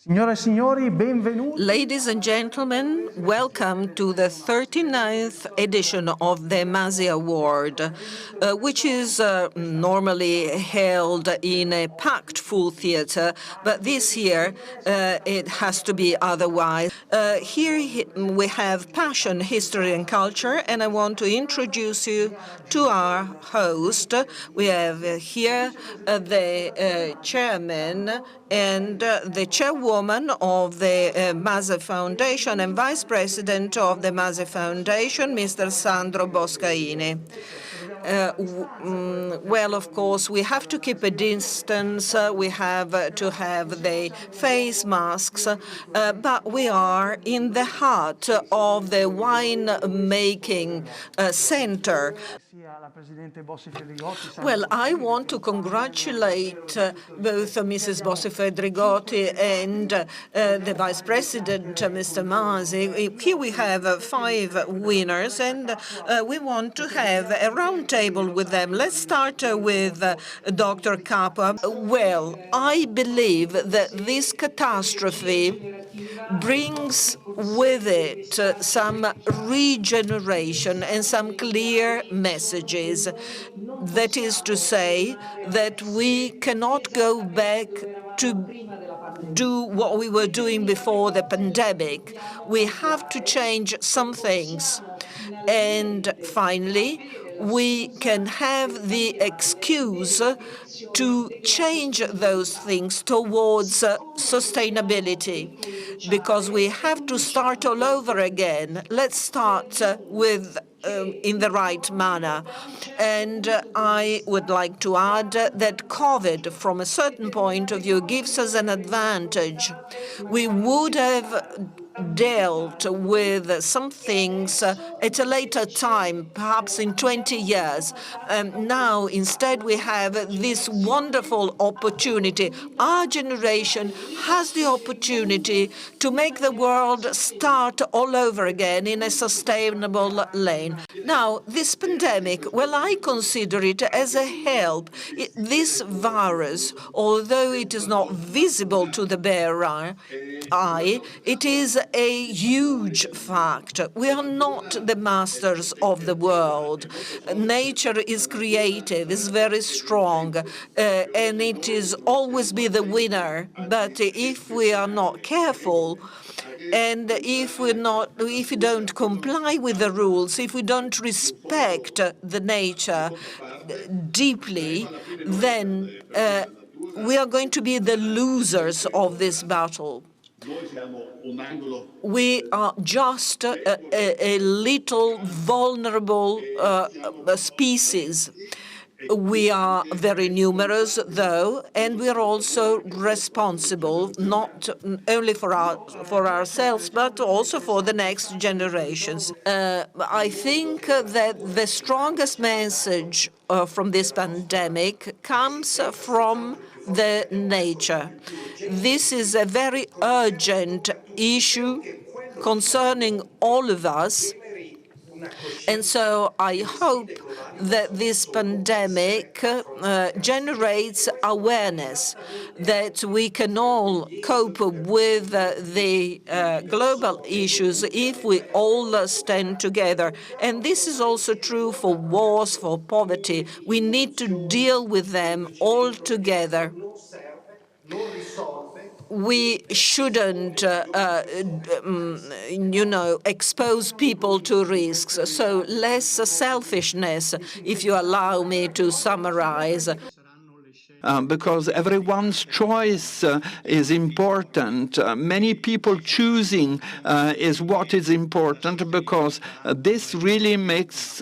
Signore e signori, benvenuti. Ladies and gentlemen, welcome to the 39th edition of the Masi Award, which is normally held in a packed full theater, but this year it has to be otherwise. Here we have passion, history and culture, and I want to introduce you to our host. We have here the chairman and the chairwoman of the Masi Foundation and vice president of the Masi Foundation, Mr. Sandro Boscaini. Well, of course, we have to keep a distance. We have to have the face masks, but we are in the heart of the wine-making center. Well, I want to congratulate both Mrs. Bossi-Fedrigotti and the Vice President, Mr. Masi. Here we have 5 winners, and we want to have a round table with them. Let's start with Dr. Capua. Well, I believe that this catastrophe brings with it some regeneration and some clear messages. That is to say that we cannot go back to do what we were doing before the pandemic. We have to change some things. And finally, we can have the excuse to change those things towards sustainability, because we have to start all over again. Let's start with in the right manner. And I would like to add that COVID, from a certain point of view, gives us an advantage. We would have dealt with some things at a later time, perhaps in 20 years. Now, instead, we have this wonderful opportunity. Our generation has the opportunity to make the world start all over again in a sustainable lane. Now, this pandemic, well, I consider it as a help. This virus, although it is not visible to the bare eye, it is a huge fact. We are not the masters of the world. Nature is creative, is very strong, and it is always be the winner. But if we are not careful, and if we don't comply with the rules, if we don't respect the nature deeply, then we are going to be the losers of this battle. We are just a little vulnerable species. We are very numerous, though, and we are also responsible, not only for ourselves, but also for the next generations. I think that the strongest message from this pandemic comes from the nature. This is a very urgent issue concerning all of us. And so I hope that this pandemic generates awareness that we can all cope with the global issues if we all stand together. And this is also true for wars, for poverty. We need to deal with them all together. We shouldn't, expose people to risks. So less selfishness, if you allow me to summarize. Because everyone's choice is important. Many people choosing is what is important, because this really makes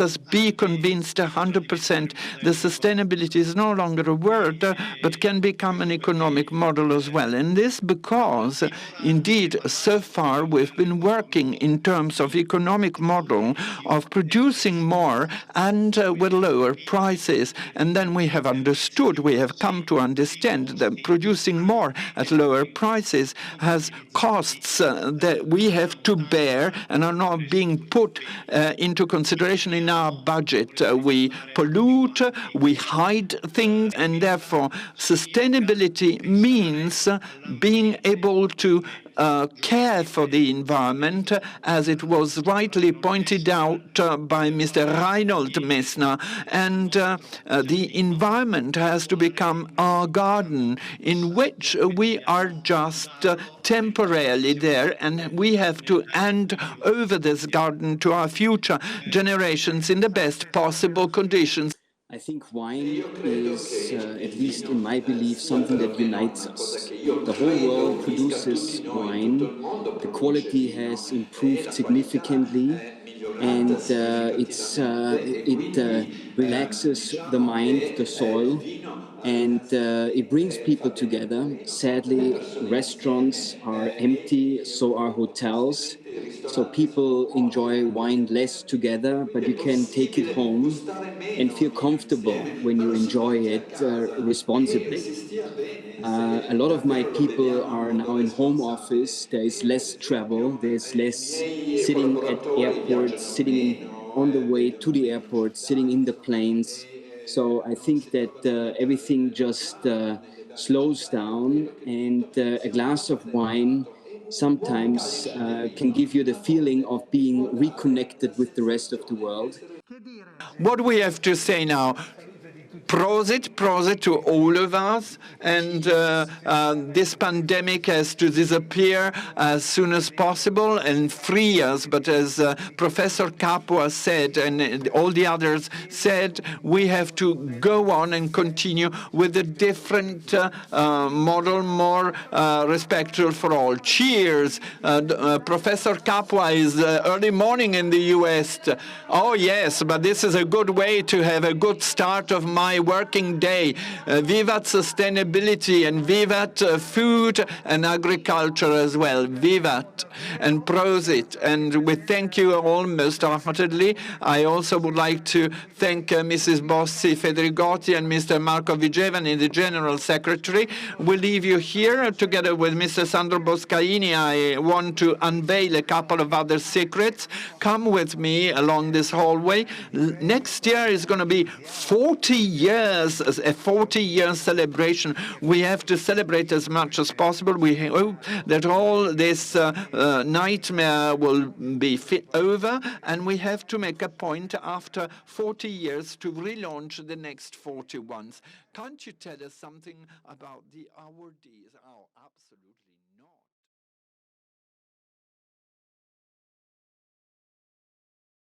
us be convinced 100% that sustainability is no longer a word, but can become an economic model as well. And this because, indeed, so far we've been working in terms of economic model of producing more and with lower prices. And And then we have understood, we have come to understand that producing more at lower prices has costs that we have to bear and are not being put into consideration in our budget. We pollute, we hide things, and therefore sustainability means being able to care for the environment, as it was rightly pointed out by Mr. Reinhold Messner. And the environment has to become our garden, in which we are just temporarily there, and we have to hand over this garden to our future generations in the best possible conditions. I think wine is, at least in my belief, something that unites us. The whole world produces wine. The quality has improved significantly, and it relaxes the mind, the soul, and it brings people together. Sadly, restaurants are empty, so are hotels. So people enjoy wine less together, but you can take it home and feel comfortable when you enjoy it responsibly. A lot of my people are now in home office. There is less travel. There's less sitting at airports, sitting on the way to the airport, sitting in the planes. So I think that everything just slows down, and a glass of wine sometimes can give you the feeling of being reconnected with the rest of the world. What we have to say now, prosit, prosit to all of us, and this pandemic has to disappear as soon as possible and free us. But as Professor Capua said, and all the others said, we have to go on and continue with a different model, more respectful for all. Cheers! Professor Capua is early morning in the US. Oh yes, but this is a good way to have a good start of my working day. Vivat sustainability, and vivat food and agriculture as well. Vivat and prosit. And we thank you all most heartedly. I also would like to thank Mrs. Bossi Fedrigotti and Mr. Marco Vigevani, the General Secretary. We leave you here together with Mr. Sandro Boscaini. I want to unveil a couple of other secrets. Come with me along this hallway. Next year is going to be 40 years, a 40-year celebration. We have to celebrate as much as possible. We hope that all this nightmare will be over, and we have to make a point after 40 years to relaunch the next 40 ones. Can't you tell us something about the awardees? Oh, absolutely.